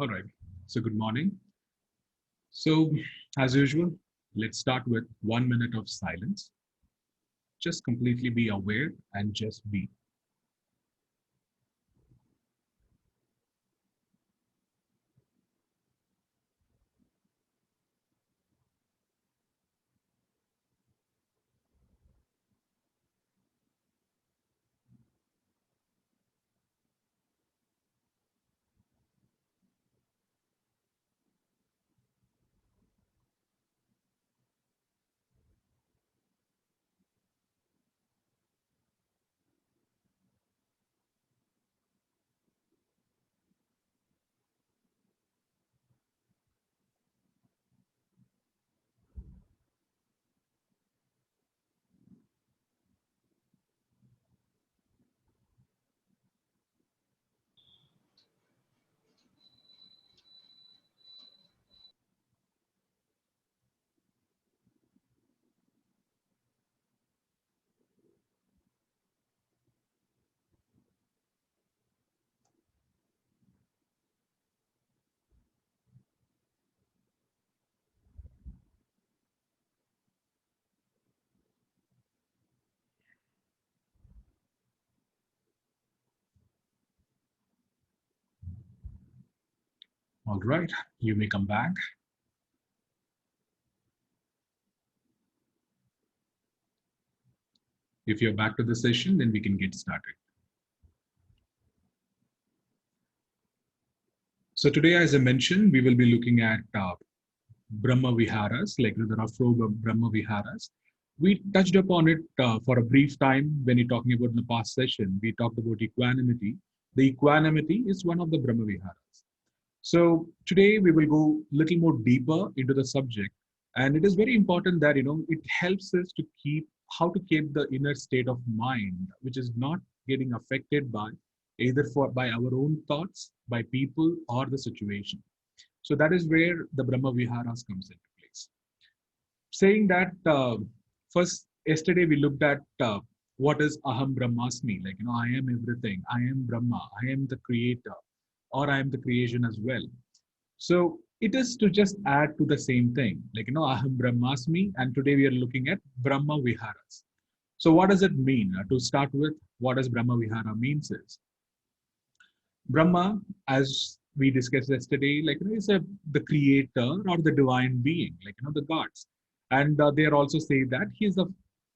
All right. So, good morning. So, as usual, let's start with 1 minute of silence. Just completely be aware and just be. All right. You may come back. If you're back to the session, then we can get started. So, today, as I mentioned, we will be looking at Brahma Viharas, like there are four Brahma Viharas. We touched upon it for a brief time when you're talking about in the past session. We talked about equanimity. The equanimity is one of the Brahma Viharas. So today we will go a little more deeper into the subject, and it is very important that it helps us to keep how to keep the inner state of mind, which is not getting affected by either by our own thoughts, by people, or the situation. So that is where the Brahma Viharas comes into place. Saying that first, yesterday we looked at what is Aham Brahmasmi, like I am everything, I am Brahma, I am the creator, or I am the creation as well. So it is to just add to the same thing, like Aham Brahmasmi, and today we are looking at Brahma Viharas. So what does it mean? To start with, what does Brahma Vihara means is Brahma, as we discussed yesterday, like is the creator or the divine being, like the gods, and they are also say that he is the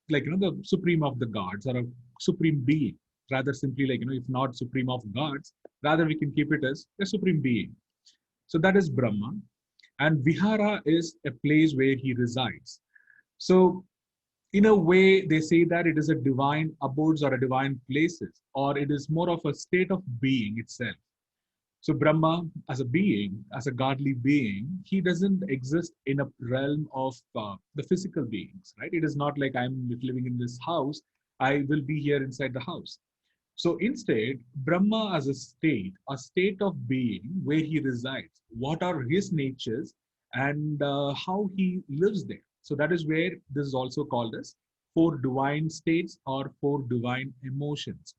like the supreme of the gods or a supreme being. Rather simply, like if not supreme of gods, rather we can keep it as a supreme being. So that is Brahma, and Vihara is a place where he resides. So in a way, they say that it is a divine abodes or a divine places, or it is more of a state of being itself. So Brahma, as a being, as a godly being, he doesn't exist in a realm of the physical beings, right? It is not like I'm living in this house. I will be here inside the house. So instead, Brahma as a state of being where he resides, what are his natures and how he lives there. So that is where this is also called as four divine states or four divine emotions.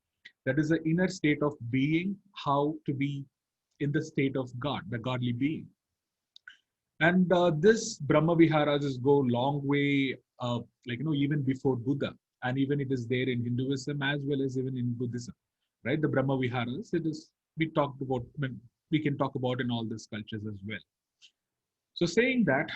That is the inner state of being, how to be in the state of God, the godly being. And this Brahma Viharas is go long way, like even before Buddha, and even it is there in Hinduism as well as even in Buddhism, right? The Brahma Viharas, it is we talked about. I mean, we can talk about in all these cultures as well. So saying that,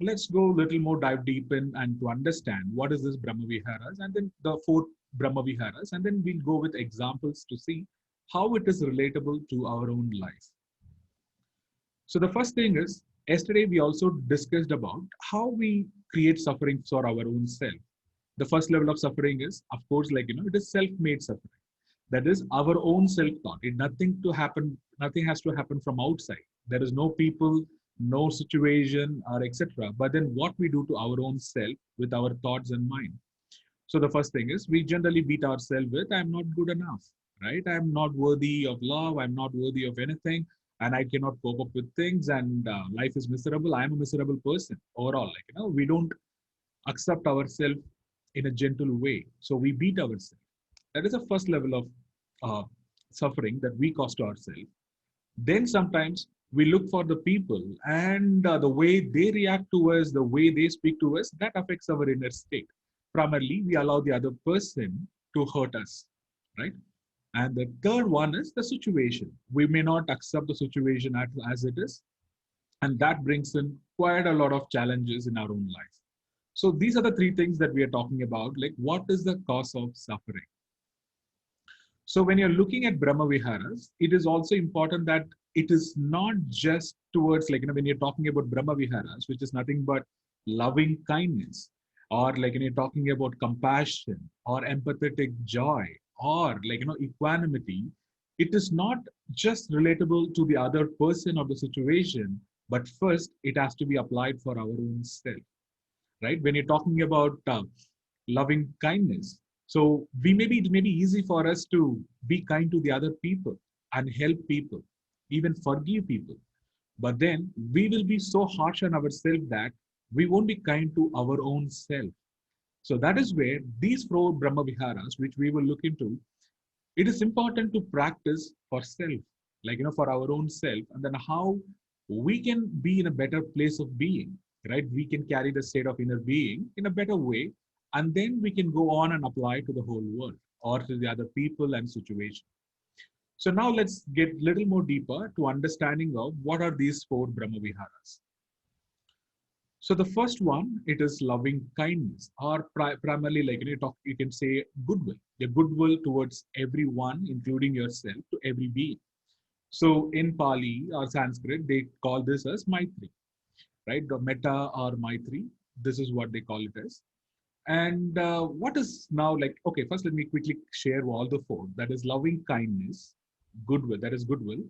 let's go a little more dive deep in and to understand what is this Brahma Viharas, and then the four Brahma Viharas, and then we'll go with examples to see how it is relatable to our own life. So the first thing is, yesterday we also discussed about how we create suffering for our own self. The first level of suffering is, of course, like it is self-made suffering. That is our own self-thought. It nothing to happen, nothing has to happen from outside. There is no people, no situation, or etc. But then what we do to our own self with our thoughts and mind. So the first thing is we generally beat ourselves with I'm not good enough, right? I'm not worthy of love. I'm not worthy of anything, and I cannot cope up with things. And life is miserable. I'm a miserable person overall. Like we don't accept ourselves in a gentle way, so we beat ourselves. That is the first level of suffering that we cause to ourselves. Then sometimes We look for the people, and the way they react to us, the way they speak to us, that affects our inner state. Primarily, we allow the other person to hurt us, right? And the third one is the situation. We may not accept the situation as it is, and that brings in quite a lot of challenges in our own life. So these are the three things that we are talking about, like what is the cause of suffering. So when you're looking at Brahma Viharas, it is also important that it is not just towards, like, when you're talking about Brahma Viharas, which is nothing but loving kindness, or like, you're talking about compassion or empathetic joy, or like, equanimity. It is not just relatable to the other person or the situation, but first it has to be applied for our own self, right? When you're talking about loving kindness, so it may be easy for us to be kind to the other people and help people, even forgive people. But then we will be so harsh on ourselves that we won't be kind to our own self. So that is where these four Brahma Viharas, which we will look into, it is important to practice for self, like, for our own self, and then how we can be in a better place of being, right? We can carry the state of inner being in a better way, and then we can go on and apply to the whole world or to the other people and situation. So now let's get a little more deeper to understanding of what are these four Brahma Viharas. So the first one, it is loving kindness, or primarily, like, you can say goodwill. The goodwill towards everyone, including yourself, to every being. So in Pali or Sanskrit, they call this as Maitri, right? The Metta or Maitri. This is what they call it as. And what is now, like? Okay, first let me quickly share all the four. That is loving kindness, goodwill. That is goodwill.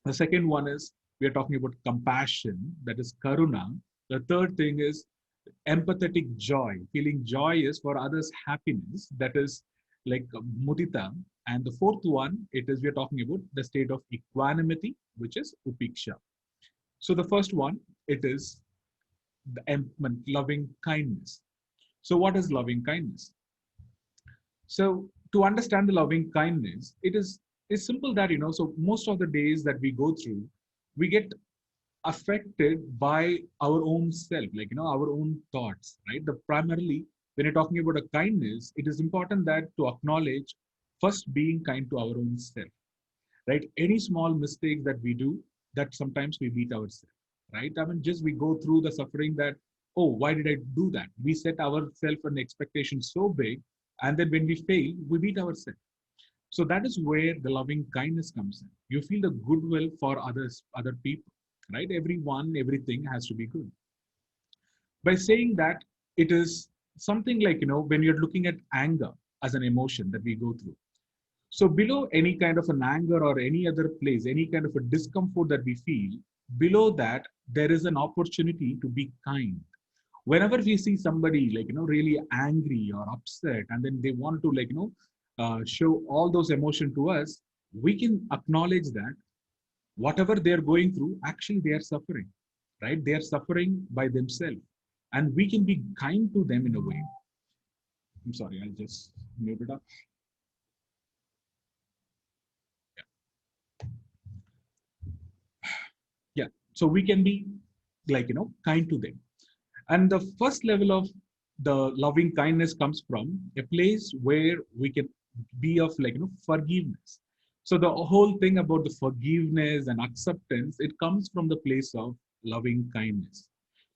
The second one is we are talking about compassion, that is karuna. The third thing is empathetic joy, feeling joyous for others' happiness, that is like mudita. And the fourth one, it is we are talking about the state of equanimity, which is upiksha. So the first one, it is the loving kindness. So what is loving kindness? So to understand the loving kindness, it's simple that, so most of the days that we go through, we get affected by our own self, like, our own thoughts, right? The primarily, when you're talking about a kindness, it is important that to acknowledge first being kind to our own self, right? Any small mistake that we do, that sometimes we beat ourselves, right? I mean, just we go through the suffering that, oh, why did I do that? We set ourselves an expectation so big, and then when we fail, we beat ourselves. So that is where the loving kindness comes in. You feel the goodwill for others, other people, right? Everyone, everything has to be good. By saying that, it is something like, when you're looking at anger as an emotion that we go through. So below any kind of an anger or any other place, any kind of a discomfort that we feel, below that, there is an opportunity to be kind. Whenever we see somebody, like, really angry or upset, and then they want to, like, show all those emotions to us, we can acknowledge that whatever they're going through, actually they are suffering, right? They are suffering by themselves, and we can be kind to them in a way. I'm sorry, I'll just mute it up. Yeah, so we can be, like, kind to them. And the first level of the loving kindness comes from a place where we can be of, like, forgiveness. So the whole thing about the forgiveness and acceptance, it comes from the place of loving kindness.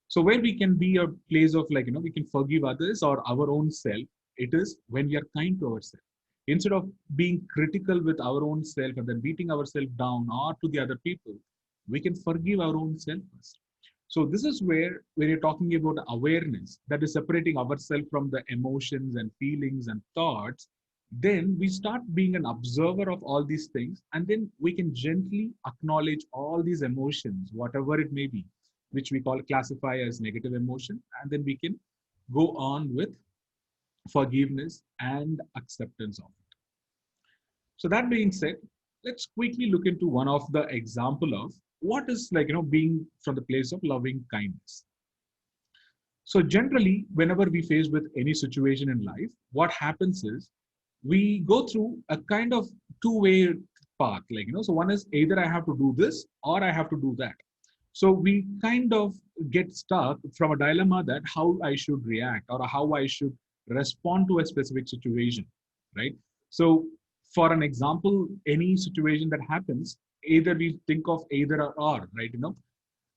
So where we can be a place of, like, we can forgive others or our own self, it is when we are kind to ourselves. Instead of being critical with our own self and then beating ourselves down or to the other people, we can forgive our own self first. So this is where, when you're talking about awareness, that is separating ourselves from the emotions and feelings and thoughts, then we start being an observer of all these things, and then we can gently acknowledge all these emotions, whatever it may be, which we call classify as negative emotion, and then we can go on with forgiveness and acceptance of it. So that being said, let's quickly look into one of the example of what is, like, being from the place of loving kindness. So generally, whenever we face with any situation in life, what happens is we go through a kind of two-way path, like, so one is either I have to do this or I have to do that. So we kind of get stuck from a dilemma that how I should react or how I should respond to a specific situation, right? So for an example, any situation that happens, either we think of either or, right?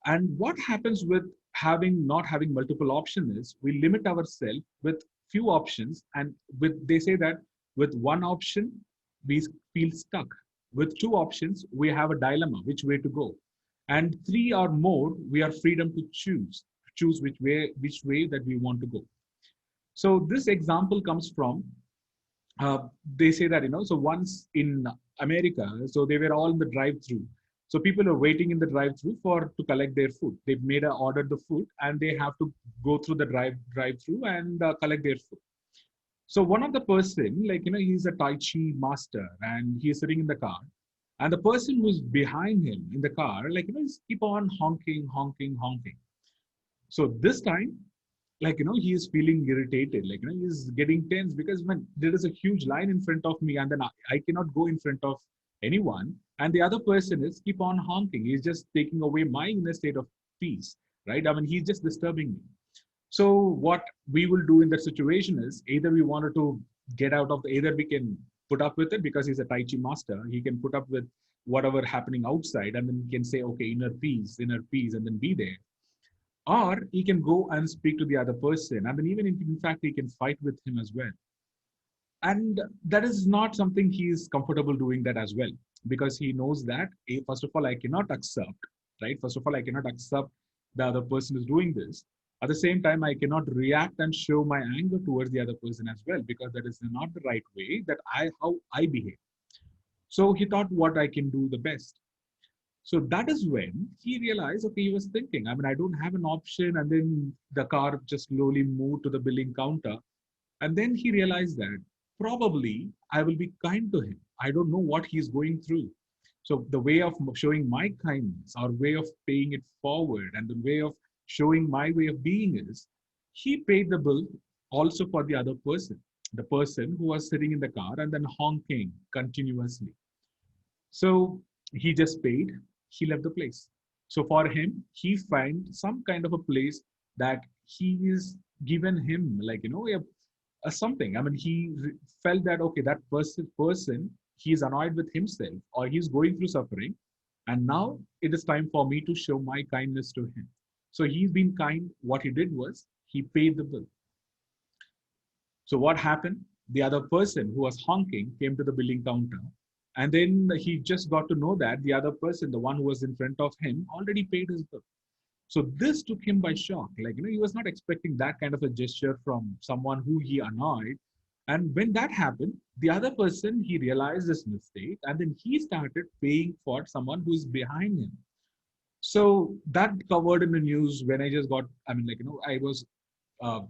And what happens with having not having multiple options is we limit ourselves with few options, and with they say that with one option we feel stuck. With two options we have a dilemma which way to go, and three or more we are freedom to choose which way that we want to go. So this example comes from uh, they say that so once in America, so they were all in the drive-through. So people are waiting in the drive-through for to collect their food. They've made a order the food and they have to go through the drive-through and collect their food. So one of the person, like he's a Tai Chi master and he's sitting in the car, and the person who's behind him in the car, like is keep on honking, honking, honking. So this time, like he is feeling irritated, like he's getting tense because man, there is a huge line in front of me, and then I cannot go in front of anyone, and the other person is keep on honking. He's just taking away my inner state of peace, right? I mean, he's just disturbing me. So what we will do in that situation is either we wanted to get out of either we can put up with it because he's a Tai Chi master. He can put up with whatever happening outside, and then he can say, okay, inner peace, and then be there. Or he can go and speak to the other person, and then even in fact he can fight with him as well. And that is not something he is comfortable doing that as well, because he knows that first of all I cannot accept, right? First of all I cannot accept the other person is doing this. At the same time, I cannot react and show my anger towards the other person as well, because that is not the right way that how I behave. So he thought what I can do the best. So that is when he realized, okay, he was thinking, I mean, I don't have an option. And then the car just slowly moved to the billing counter. And then he realized that probably I will be kind to him. I don't know what he's going through. So the way of showing my kindness, or way of paying it forward, and the way of showing my way of being is he paid the bill also for the person who was sitting in the car and then honking continuously. So he just paid, he left the place. So for him, he find some kind of a place that he is given him, like, a something. I mean, felt that, okay, that person, he's annoyed with himself or he's going through suffering. And now it is time for me to show my kindness to him. So he's been kind. What he did was he paid the bill. So what happened? The other person who was honking came to the billing counter, and then he just got to know that the other person, the one who was in front of him, already paid his bill. So this took him by shock. Like, he was not expecting that kind of a gesture from someone who he annoyed. And when that happened, the other person, he realized his mistake, and then he started paying for someone who is behind him. So that covered in the news when I just got, I mean, like, I was uh,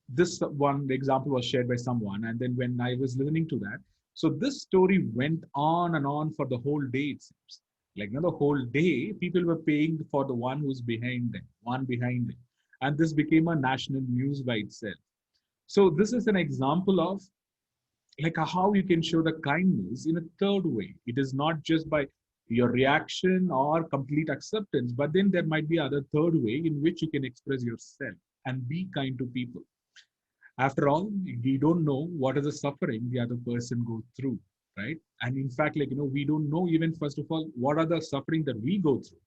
this one example was shared by someone, and then when I was listening to that, so this story went on and on for the whole day, it seems. Like, the whole day people were paying for the one who's behind them, and this became a national news by itself. So this is an example of like how you can show the kindness in a third way. It is not just by your reaction or complete acceptance, but then there might be other third way in which you can express yourself and be kind to people. After all, we don't know what is the suffering the other person goes through, right? And in fact, like, we don't know even first of all what are the suffering that we go through.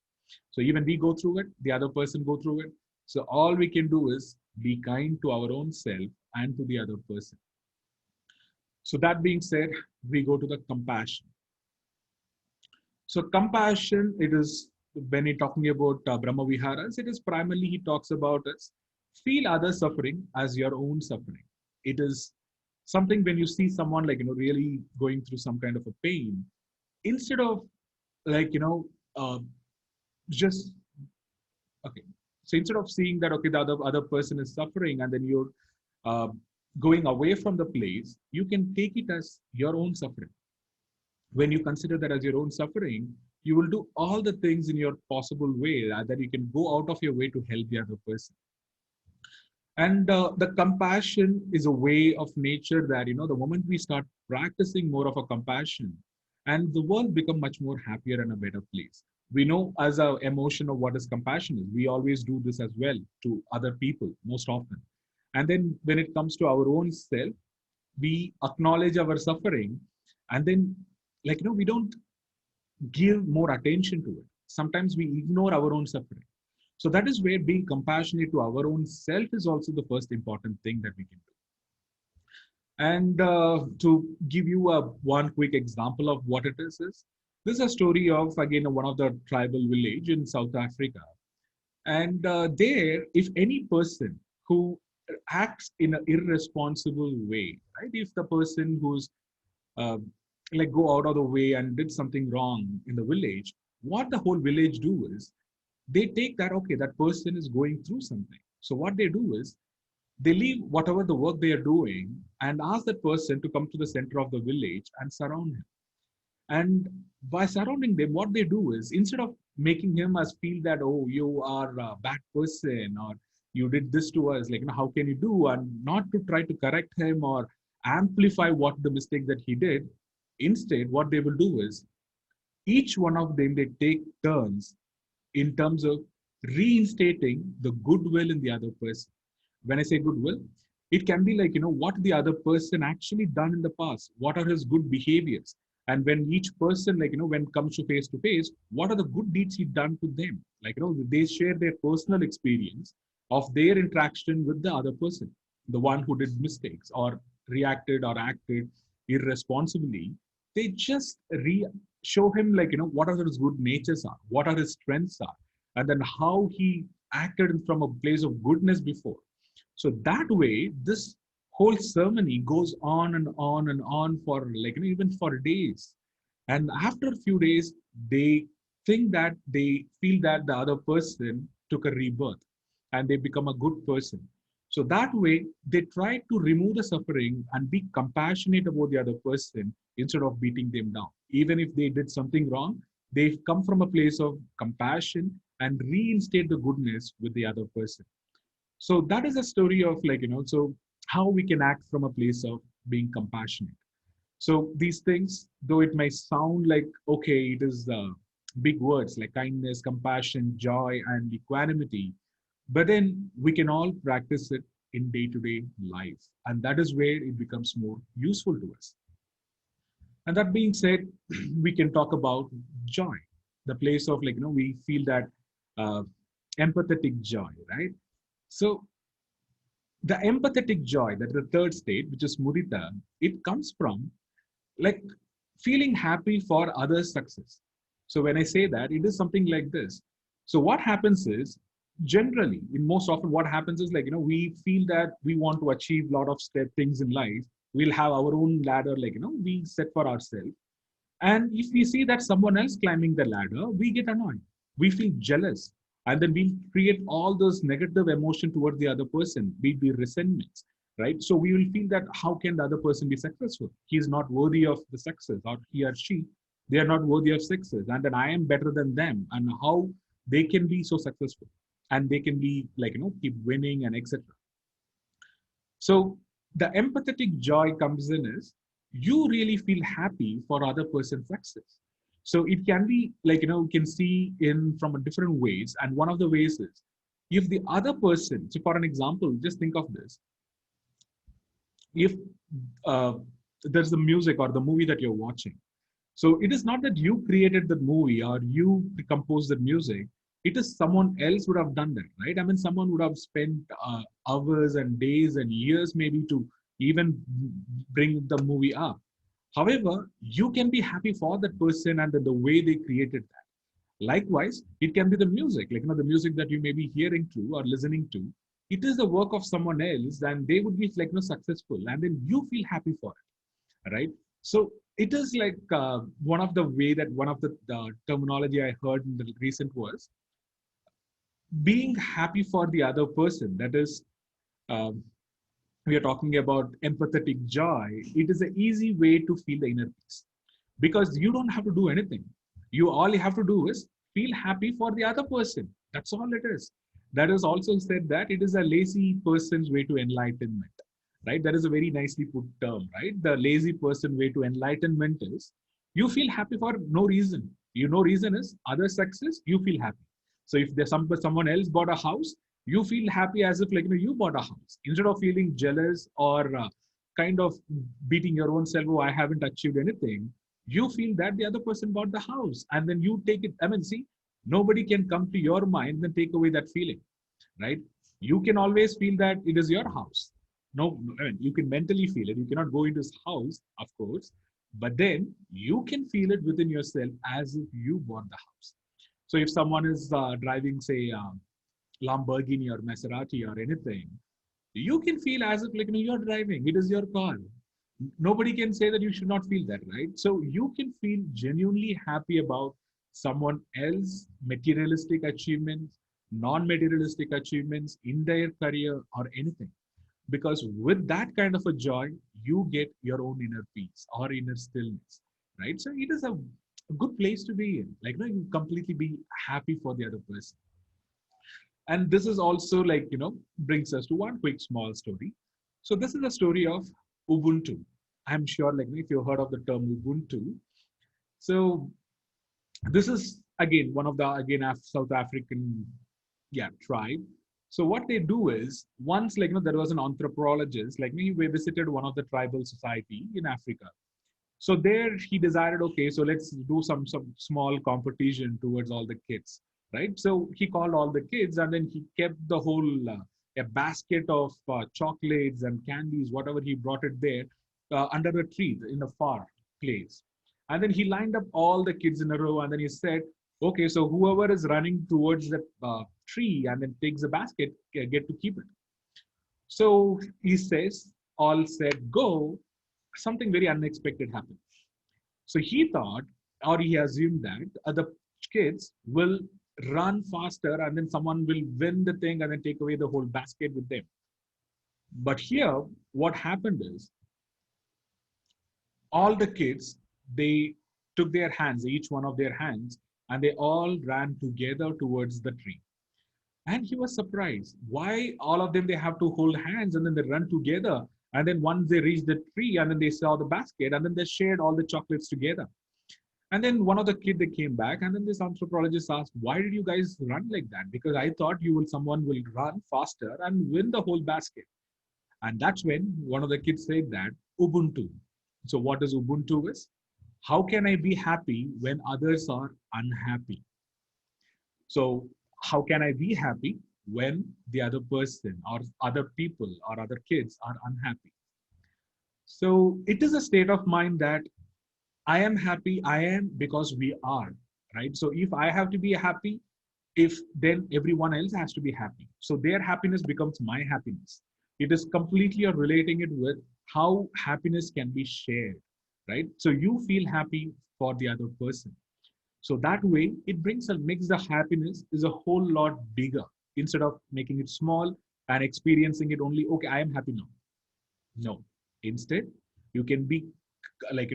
So even we go through it, the other person go through it. So all we can do is be kind to our own self and to the other person. So that being said, we go to the compassion. So compassion, it is when he talking about Brahma Viharas, it is primarily he talks about is feel other suffering as your own suffering. It is something when you see someone like, really going through some kind of a pain, instead of like, uh, just, okay. So instead of seeing that, okay, the other person is suffering and then you're uh, going away from the place, you can take it as your own suffering. When you consider that as your own suffering, you will do all the things in your possible way that you can go out of your way to help the other person. And the compassion is a way of nature that, the moment we start practicing more of a compassion, and the world become much more happier and a better place. We know as a emotion of what is compassion is. We always do this as well to other people most often. And then when it comes to our own self, we acknowledge our suffering, and then we don't give more attention to it. Sometimes we ignore our own suffering. So that is where being compassionate to our own self is also the first important thing that we can do. And to give you one quick example of what it is this is a story of again one of the tribal village in South Africa. And there, if any person who acts in an irresponsible way, right? If the person who's uh, go out of the way and did something wrong in the village, what the whole village do is they take that, okay, that person is going through something. So what they do is they leave whatever the work they are doing and ask that person to come to the center of the village and surround him. And by surrounding them, what they do is instead of making him as feel that, oh, you are a bad person or you did this to us, how can you do? And not to try to correct him or amplify what the mistake that he did. Instead, what they will do is each one of them, they take turns in terms of reinstating the goodwill in the other person. When I say goodwill, it can be what the other person actually done in the past, what are his good behaviors. And when each person, when it comes to face, what are the good deeds he done to them? They share their personal experience of their interaction with the other person, the one who did mistakes or reacted or acted irresponsibly. They just show him what are his good natures are, what are his strengths are, and then how he acted from a place of goodness before. So that way, this whole ceremony goes on and on and on for even for days. And after a few days, they they feel that the other person took a rebirth and they become a good person. So that way, they try to remove the suffering and be compassionate about the other person instead of beating them down. Even if they did something wrong, they come from a place of compassion and reinstate the goodness with the other person. So that is a story of so how we can act from a place of being compassionate. So these things, though it may sound like okay, it is big words like kindness, compassion, joy, and equanimity, but then we can all practice it in day-to-day life, and that is where it becomes more useful to us. And that being said, we can talk about joy, the place of we feel that uh, empathetic joy, right? So the empathetic joy, that the third state, which is mudita, it comes from like feeling happy for others' success. So when I say that, it is something like this. So what happens is generally, in most often, what happens is we feel that we want to achieve a lot of step things in life. We'll have our own ladder, we set for ourselves. And if we see that someone else climbing the ladder, we get annoyed. We feel jealous. And then we create all those negative emotion towards the other person, be it the resentments, right? So we will feel that how can the other person be successful? He is not worthy of the success, or he or she, they are not worthy of success. And then I am better than them. And how they can be so successful and they can be keep winning and etc. So the empathetic joy comes in is you really feel happy for other person's success. So it can be you can see in from a different ways. And one of the ways is if the other person, so for an example, just think of this. If uh, there's the music or the movie that you're watching, so it is not that you created the movie or you composed the music. It is someone else would have done that, right? I mean, someone would have spent hours and days and years maybe to even bring the movie up. However, you can be happy for that person and the way they created that. Likewise, it can be the music, the music that you may be hearing to or listening to. It is the work of someone else, and they would be successful, and then you feel happy for it, right? So it is one of the way that one of the terminology I heard in the recent was being happy for the other person. That is, um, we are talking about empathetic joy. It is an easy way to feel the inner peace because you don't have to do anything. You all you have to do is feel happy for the other person. That's all it is. That is also said that it is a lazy person's way to enlightenment, right? That is a very nicely put term, right? The lazy person way to enlightenment is You feel happy for no reason. You know, reason is other success, you feel happy. So if there's someone else bought a house, you feel happy as if, like, you bought a house, instead of feeling jealous or kind of beating your own self. Oh, I haven't achieved anything. You feel that the other person bought the house, and then you take it. I mean, see, nobody can come to your mind and take away that feeling, right? You can always feel that it is your house. No, I mean, you can mentally feel it. You cannot go into his house, of course, but then you can feel it within yourself as if you bought the house. So if someone is driving, say, Lamborghini or Maserati or anything, you can feel as if, like, you're driving. It is your car. Nobody can say that you should not feel that, right? So you can feel genuinely happy about someone else materialistic achievements, non-materialistic achievements in their career or anything, because with that kind of a joy, you get your own inner peace or inner stillness, right? So it is a good place to be in, like, you completely be happy for the other person. And this is also, like, brings us to one quick small story. So this is a story of Ubuntu. I'm sure, like, if you heard of the term Ubuntu. So this is again one of the, again, South African, yeah, tribe. So what they do is, once, like, there was an anthropologist, like me, we visited one of the tribal society in Africa. So there he decided, okay, so let's do some small competition towards all the kids, right? So he called all the kids, and then he kept the whole a basket of chocolates and candies, whatever he brought it there, under a tree in a far place. And then he lined up all the kids in a row, and then he said, okay, so whoever is running towards the tree and then takes the basket, get to keep it. So he says, all said go, something very unexpected happened. So he thought, or he assumed that the kids will run faster and then someone will win the thing and then take away the whole basket with them. But here, what happened is, all the kids, they took their hands, each one of their hands, and they all ran together towards the tree. And he was surprised. Why all of them, they have to hold hands and then they run together. And then once they reached the tree and then they saw the basket and then they shared all the chocolates together. And then one of the kids, they came back, and then this anthropologist asked, why did you guys run like that? Because I thought someone will run faster and win the whole basket. And that's when one of the kids said that Ubuntu. So what is Ubuntu is? How can I be happy when others are unhappy? So how can I be happy when the other person or other people or other kids are unhappy? So it is a state of mind that I am happy, I am because we are, right? So if I have to be happy, if then everyone else has to be happy. So their happiness becomes my happiness. It is completely relating it with how happiness can be shared, right? So you feel happy for the other person. So that way, it makes the happiness is a whole lot bigger instead of making it small and experiencing it only. Okay, I am happy now. No, instead, you can be like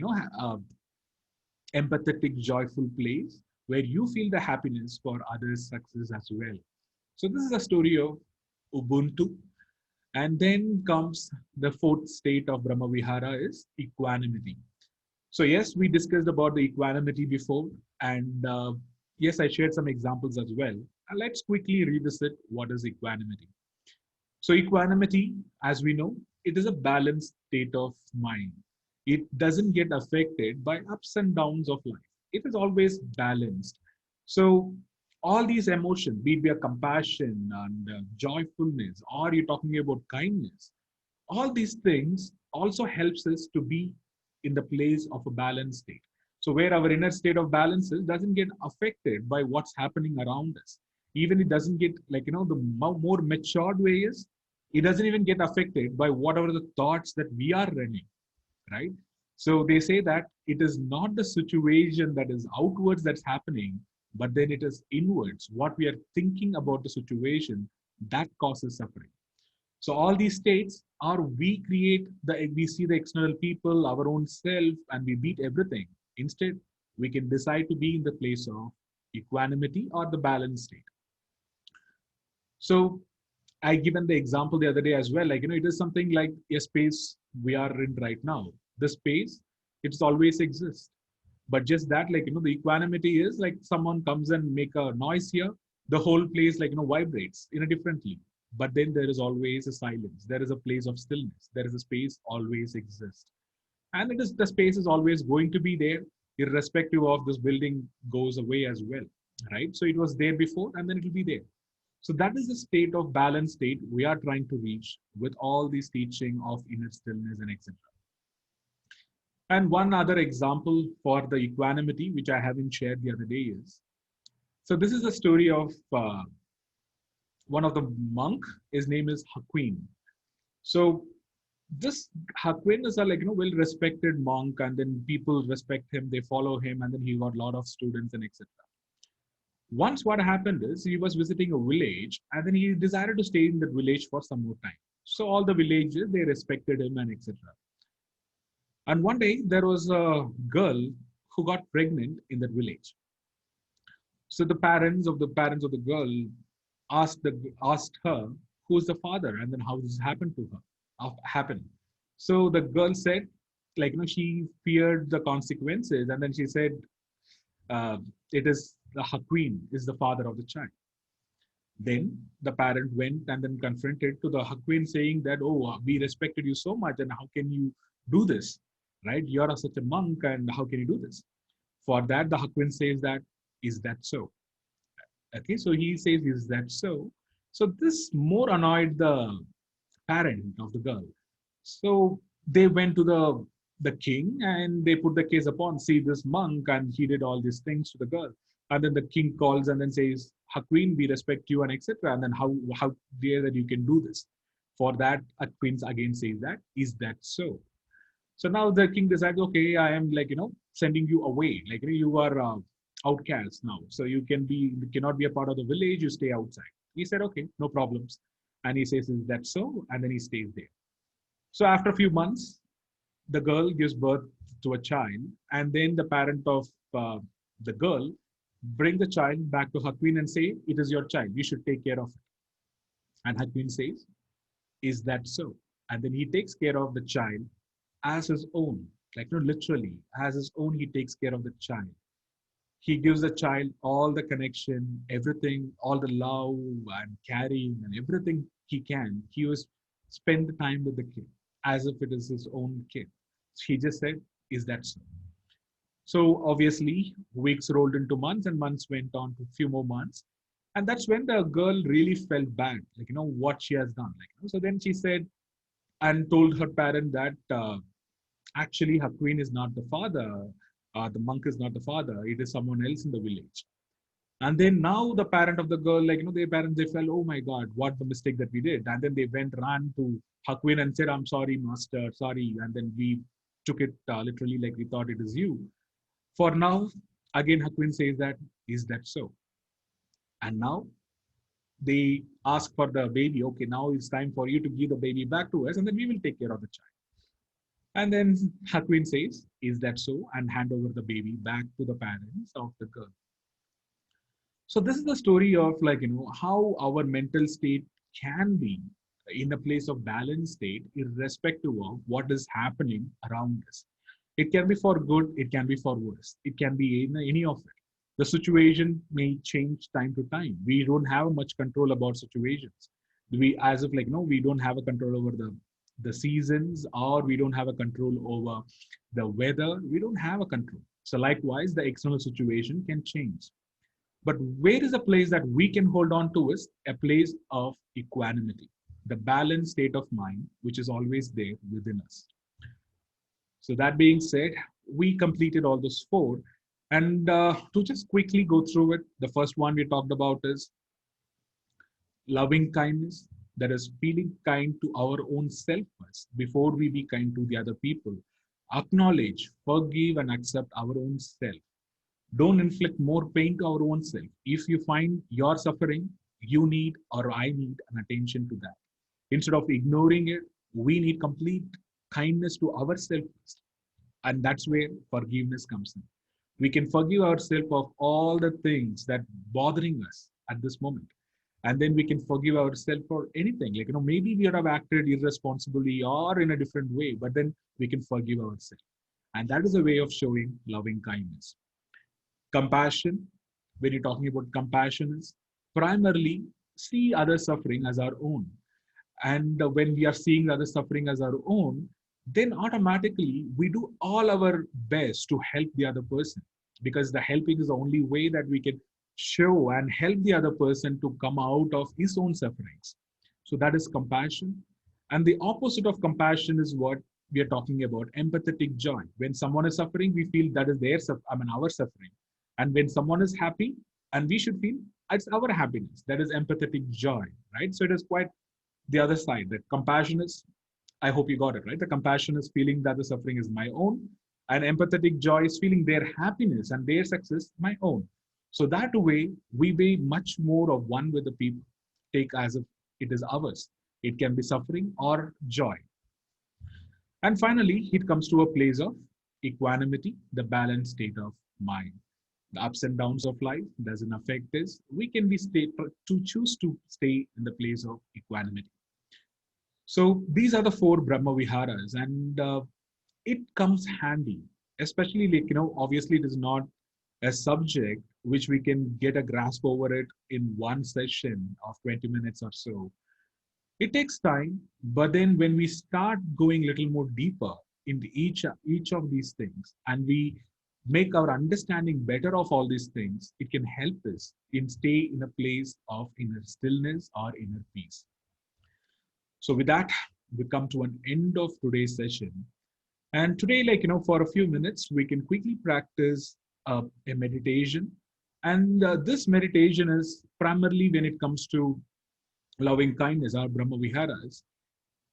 empathetic, joyful place where you feel the happiness for others' success as well. So this is a story of Ubuntu. And then comes the fourth state of Brahmavihara is equanimity. So yes, we discussed about the equanimity before, and yes, I shared some examples as well. And let's quickly revisit what is equanimity. So equanimity, as we know, it is a balanced state of mind. It doesn't get affected by ups and downs of life. It is always balanced. So all these emotions, be it compassion and joyfulness, or you're talking about kindness, all these things also helps us to be in the place of a balanced state. So where our inner state of balance is, doesn't get affected by what's happening around us. Even it doesn't get, like, the more matured way is, it doesn't even get affected by whatever the thoughts that we are running, right? So they say that it is not the situation that is outwards that's happening, but then it is inwards. What we are thinking about the situation that causes suffering. So all these states are, we see the external people, our own self, and we beat everything. Instead, we can decide to be in the place of equanimity or the balanced state. So I given the example the other day as well, like, it is something like a space we are in right now. The space, it's always exists. But just that, like, the equanimity is like someone comes and make a noise here, the whole place, like, vibrates in a differently. But then there is always a silence. There is a place of stillness. There is a space always exists. And it is the space is always going to be there, irrespective of this building goes away as well. Right. So it was there before and then it will be there. So that is the state of balance state we are trying to reach with all these teaching of inner stillness and etc. And one other example for the equanimity, which I haven't shared the other day, is so this is the story of one of the monk. His name is Hakuin. So this Hakuin is a like well-respected monk, and then people respect him, they follow him, and then he got a lot of students and etc. Once what happened is he was visiting a village, and then he decided to stay in that village for some more time. So all the villagers they respected him and etc. And one day there was a girl who got pregnant in that village. So the parents of the girl asked her who's the father and then how this happened to her happened. So the girl said, like she feared the consequences, and then she said, it is the Hakuin is the father of the child. Then the parent went and then confronted to the Hakuin, saying that, oh, we respected you so much, and how can you do this? Right? You're such a monk, and how can you do this? For that, the Hakuin says that, is that so? Okay, so he says, is that so? So this more annoyed the parent of the girl. So they went to the king and they put the case upon, see this monk, and he did all these things to the girl. And then the king calls and then says, Hakuin, we respect you and etc. And then how dare that you can do this? For that, Hakuin again says that, is that so? So now the king decides, okay, I am like, sending you away. Like, you are outcast now. So you cannot be a part of the village. You stay outside. He said, okay, no problems. And he says, is that so? And then he stays there. So after a few months, the girl gives birth to a child. And then the parent of the girl bring the child back to Hakuin and say, it is your child. You should take care of it. And Hakuin says, is that so? And then he takes care of the child as his own, like literally as his own. He takes care of the child. He gives the child all the connection, everything, all the love and caring and everything he can. He was spend the time with the kid as if it is his own kid. He just said, is that so? So obviously weeks rolled into months and months went on to a few more months. And that's when the girl really felt bad, like, what she has done. So then she said and told her parent that actually Hakuin is not the father. The monk is not the father. It is someone else in the village. And then now the parent of the girl, their parents, they felt, oh my God, what the mistake that we did. And then they ran to Hakuin and said, I'm sorry, master, sorry. And then we took it literally like we thought it is you. For now, again, Hakuin says that, is that so? And now they ask for the baby. Okay, now it's time for you to give the baby back to us, and then we will take care of the child. And then Hakuin says, is that so? And hand over the baby back to the parents of the girl. So this is the story of how our mental state can be in a place of balanced state, irrespective of what is happening around us. It can be for good, it can be for worse. It can be any of it. The situation may change time to time. We don't have much control about situations. We, as if we don't have a control over the seasons, or we don't have a control over the weather. We don't have a control. So likewise, the external situation can change. But where is a place that we can hold on to is a place of equanimity, the balanced state of mind, which is always there within us. So that being said, we completed all those four. And to just quickly go through it, the first one we talked about is loving kindness, that is feeling kind to our own self first before we be kind to the other people. Acknowledge, forgive, and accept our own self. Don't inflict more pain to our own self. If you find you're suffering, you need or I need an attention to that. Instead of ignoring it, we need complete kindness to ourselves. And that's where forgiveness comes in. We can forgive ourselves of all the things that bothering us at this moment. And then we can forgive ourselves for anything. Maybe we have acted irresponsibly or in a different way, but then we can forgive ourselves. And that is a way of showing loving kindness. Compassion, when you're talking about compassion, is primarily see other suffering as our own. And when we are seeing other suffering as our own, then automatically we do all our best to help the other person, because the helping is the only way that we can show and help the other person to come out of his own sufferings. So that is compassion. And the opposite of compassion is what we are talking about, empathetic joy. When someone is suffering, we feel that is our suffering. And when someone is happy, and we should feel it's our happiness, that is empathetic joy, right? So it is quite the other side. The compassion is, I hope you got it right. The compassion is feeling that the suffering is my own, and empathetic joy is feeling their happiness and their success my own. So that way we be much more of one with the people, take as if it is ours. It can be suffering or joy. And finally, it comes to a place of equanimity, the balanced state of mind. The ups and downs of life doesn't affect this. We can be to choose to stay in the place of equanimity. So these are the four Brahma Viharas, and it comes handy, especially like, obviously it is not a subject which we can get a grasp over it in one session of 20 minutes or so. It takes time, but then when we start going a little more deeper into each of these things, and we make our understanding better of all these things, it can help us in stay in a place of inner stillness or inner peace. So with that, we come to an end of today's session. And today, for a few minutes, we can quickly practice a meditation. And this meditation is primarily when it comes to loving kindness, our Brahma Viharas.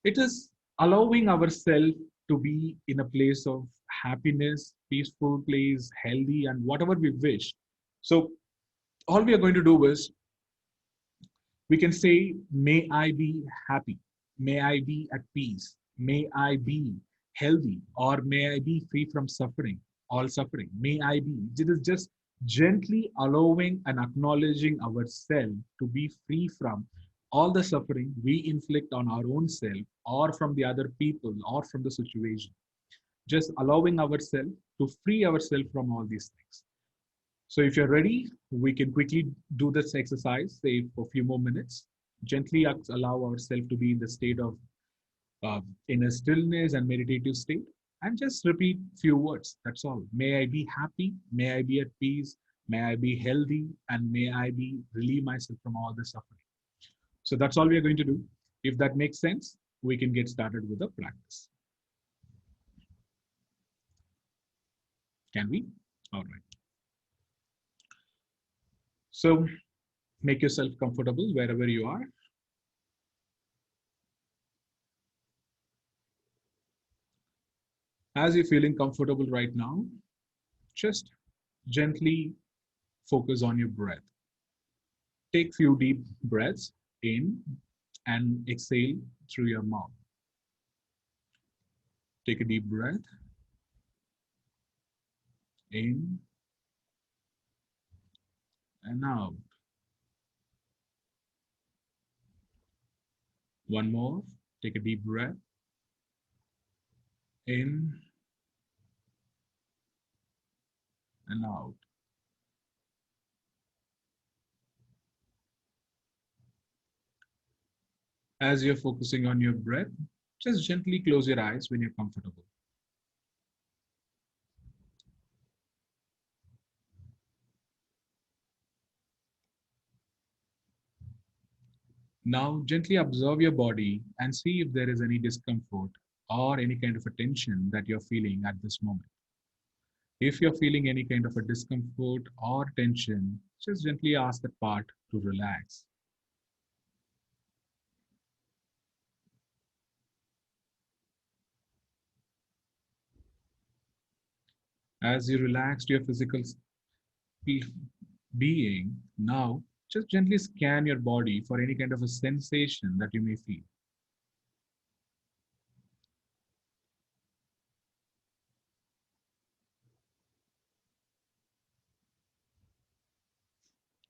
It is allowing ourselves to be in a place of happiness, peaceful place, healthy, and whatever we wish. So all we are going to do is we can say, may I be happy, may I be at peace, may I be healthy, or may I be free from suffering, all suffering, may I be. It is just gently allowing and acknowledging ourselves to be free from all the suffering we inflict on our own self, or from the other people, or from the situation. Just allowing ourselves to free ourselves from all these things. So if you're ready, we can quickly do this exercise, say for a few more minutes. Gently allow ourselves to be in the state of inner stillness and meditative state, and just repeat few words. That's all. May I be happy, may I be at peace, may I be healthy, and may I be relieve myself from all the suffering. So that's all we are going to do. If that makes sense, we can get started with the practice. Can we? All right. So make yourself comfortable wherever you are. As you're feeling comfortable right now, just gently focus on your breath. Take few deep breaths in and exhale through your mouth. Take a deep breath in and out. One more. Take a deep breath in and out. As you're focusing on your breath, just gently close your eyes when you're comfortable. Now, gently observe your body and see if there is any discomfort or any kind of a tension that you're feeling at this moment. If you're feeling any kind of a discomfort or tension, just gently ask that part to relax. As you relaxed your physical being, now just gently scan your body for any kind of a sensation that you may feel.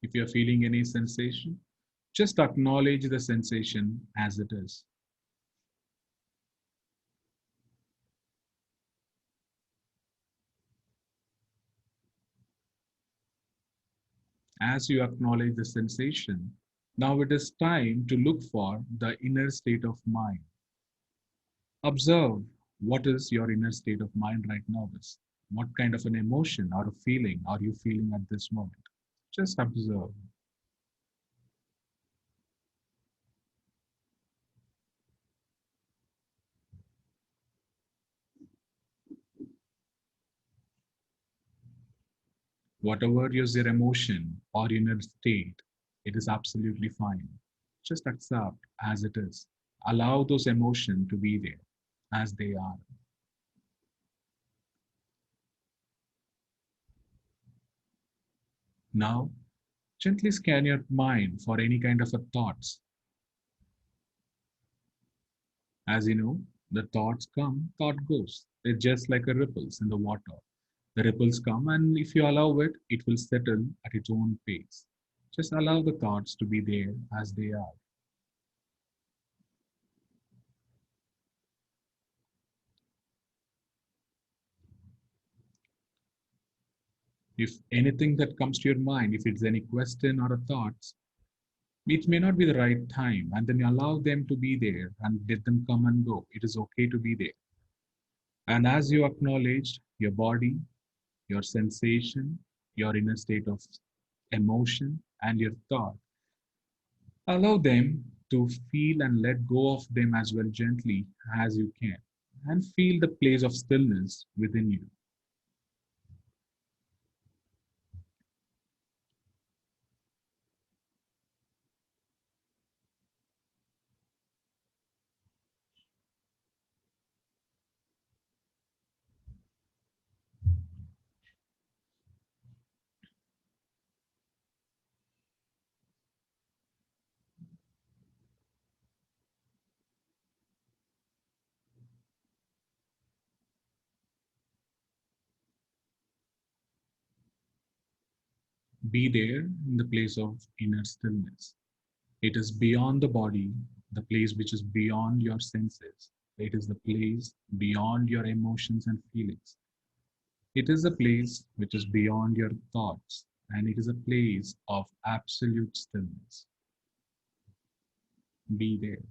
If you're feeling any sensation, just acknowledge the sensation as it is. As you acknowledge the sensation, now it is time to look for the inner state of mind. Observe what is your inner state of mind right now is. What kind of an emotion or a feeling are you feeling at this moment? Just observe. Whatever is your emotion or inner state, it is absolutely fine. Just accept as it is. Allow those emotions to be there as they are. Now, gently scan your mind for any kind of a thoughts. As you know, the thoughts come, thought goes. They're just like a ripples in the water. The ripples come, and if you allow it, it will settle at its own pace. Just allow the thoughts to be there as they are. If anything that comes to your mind, if it's any question or a thoughts, it may not be the right time, and then you allow them to be there and let them come and go. It is okay to be there. And as you acknowledge your body, your sensation, your inner state of emotion, and your thought, allow them to feel and let go of them as well gently as you can, and feel the place of stillness within you. Be there in the place of inner stillness. It is beyond the body, the place which is beyond your senses. It is the place beyond your emotions and feelings. It is a place which is beyond your thoughts, and it is a place of absolute stillness. Be there.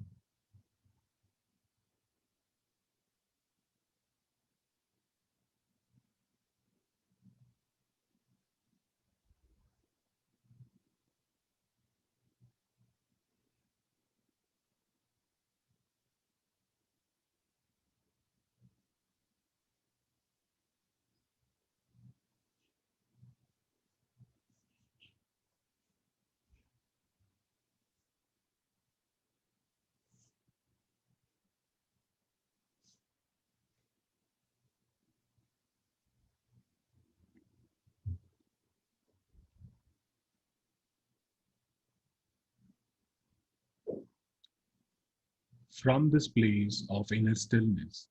From this place of inner stillness,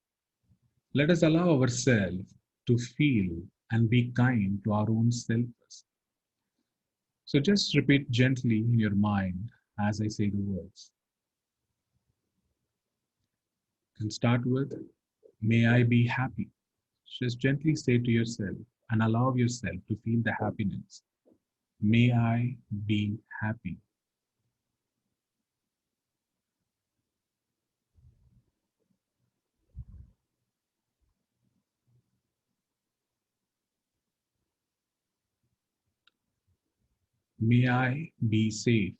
let us allow ourselves to feel and be kind to our own selves. So just repeat gently in your mind as I say the words. And start with, may I be happy. Just gently say to yourself and allow yourself to feel the happiness. May I be happy. May I be safe.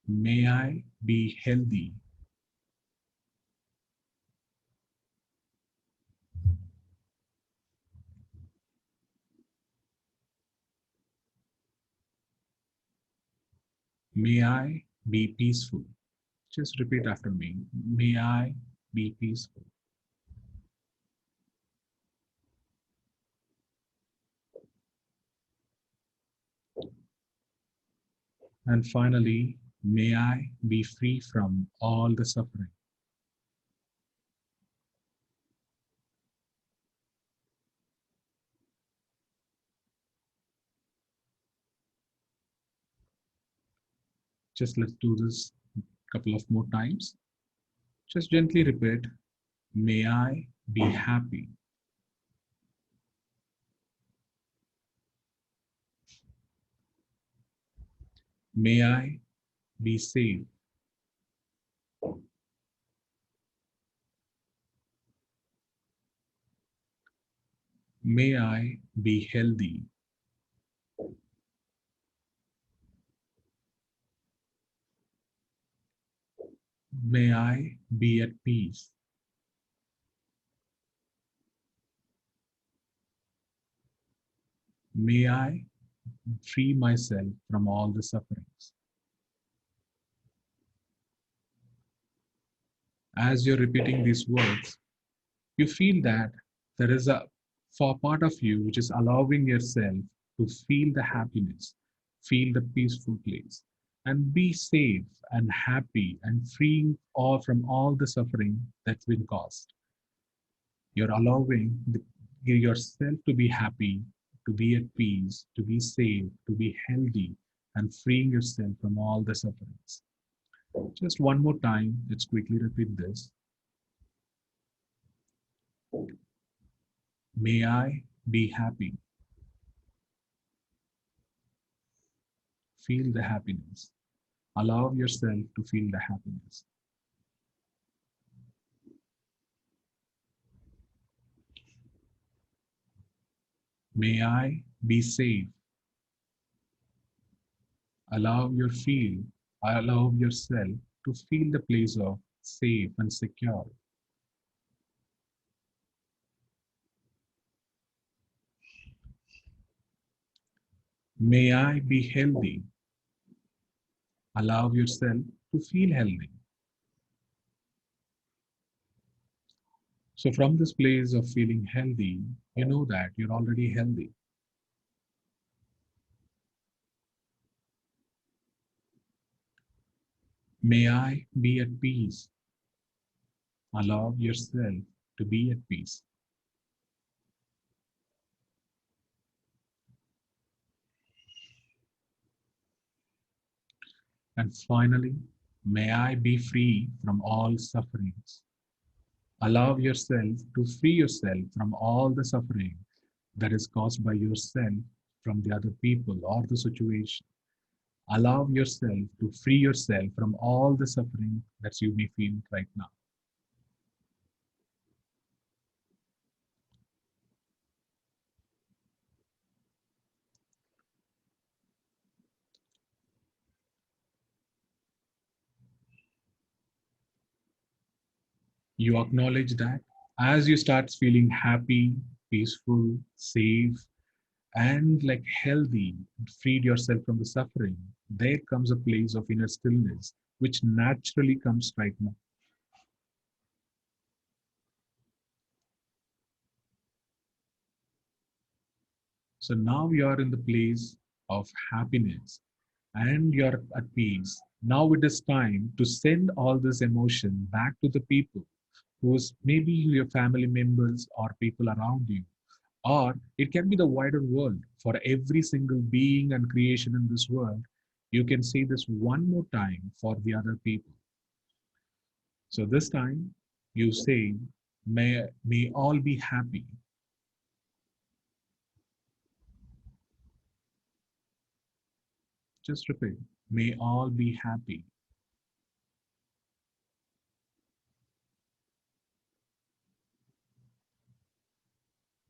May I be healthy. May I be peaceful. Just repeat after me. May I be peaceful. And finally, may I be free from all the suffering. Just let's do this Couple of more times. Just gently repeat, may I be happy. May I be safe. May I be healthy. May I be at peace. May I free myself from all the sufferings. As you're repeating these words, you feel that there is a for part of you which is allowing yourself to feel the happiness, feel the peaceful place, and be safe and happy and freeing all from all the suffering that's been caused. You're allowing yourself to be happy, to be at peace, to be safe, to be healthy, and freeing yourself from all the sufferings. Just one more time, let's quickly repeat this. May I be happy. Feel the happiness. Allow yourself to feel the happiness. May I be safe. Allow yourself to feel the place of safe and secure. May I be healthy. Allow yourself to feel healthy. So from this place of feeling healthy, you know that you're already healthy. May I be at peace. Allow yourself to be at peace. And finally, may I be free from all sufferings. Allow yourself to free yourself from all the suffering that is caused by yourself, from the other people or the situation. Allow yourself to free yourself from all the suffering that you may feel right now. You acknowledge that as you start feeling happy, peaceful, safe, and like healthy, freed yourself from the suffering, there comes a place of inner stillness, which naturally comes right now. So now you are in the place of happiness and you're at peace. Now it is time to send all this emotion back to the people who's maybe your family members or people around you, or it can be the wider world. For every single being and creation in this world, you can say this one more time for the other people. So this time you say, may all be happy. Just repeat, may all be happy.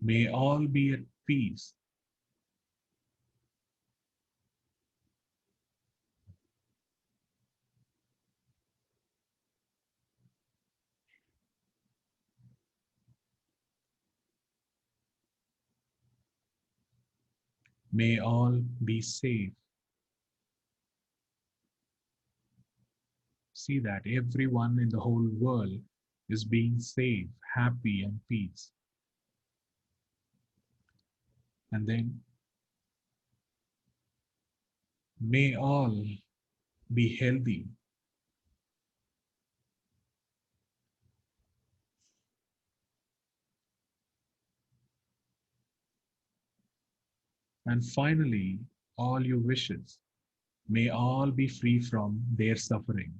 May all be at peace. May all be safe. See that everyone in the whole world is being safe, happy, and peace. And then may all be healthy. And finally, all your wishes, may all be free from their suffering.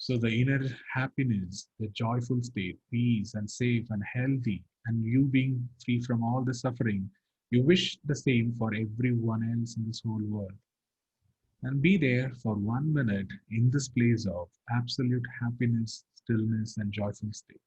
So the inner happiness, the joyful state, peace and safe and healthy, and you being free from all the suffering, you wish the same for everyone else in this whole world. And be there for 1 minute in this place of absolute happiness, stillness, and joyful state.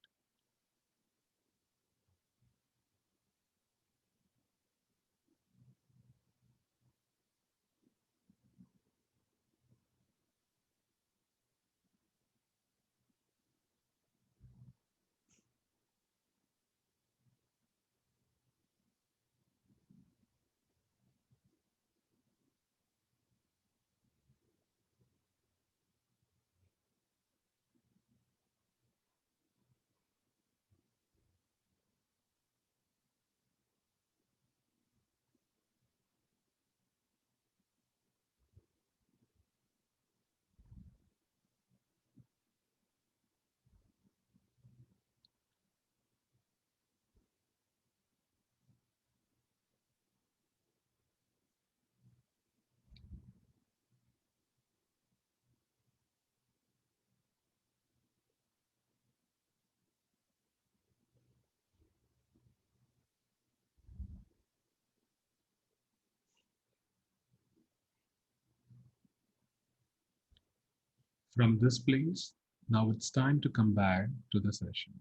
From this place, now it's time to come back to the session.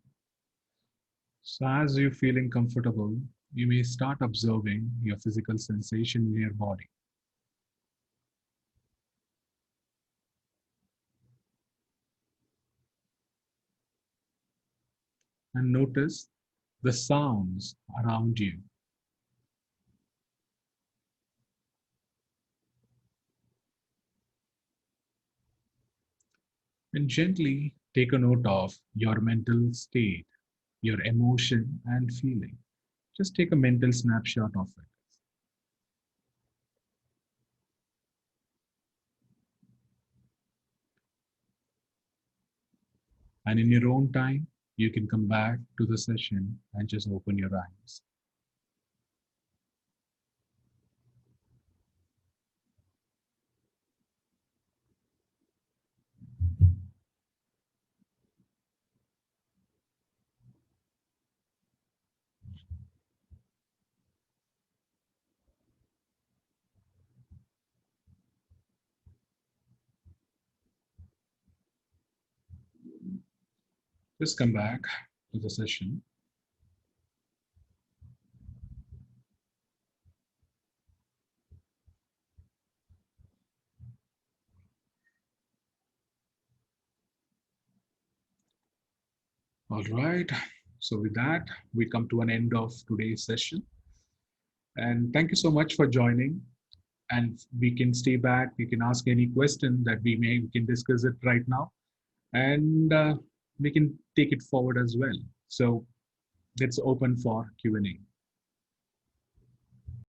So, as you're feeling comfortable, you may start observing your physical sensation in your body and notice the sounds around you. And gently take a note of your mental state, your emotion, and feeling. Just take a mental snapshot of it. And in your own time, you can come back to the session and just open your eyes. Just come back to the session. All right. So, with that, we come to an end of today's session. And thank you so much for joining. And we can stay back. You can ask any question that we can discuss it right now. And we can take it forward as well. So, let's open for Q&A.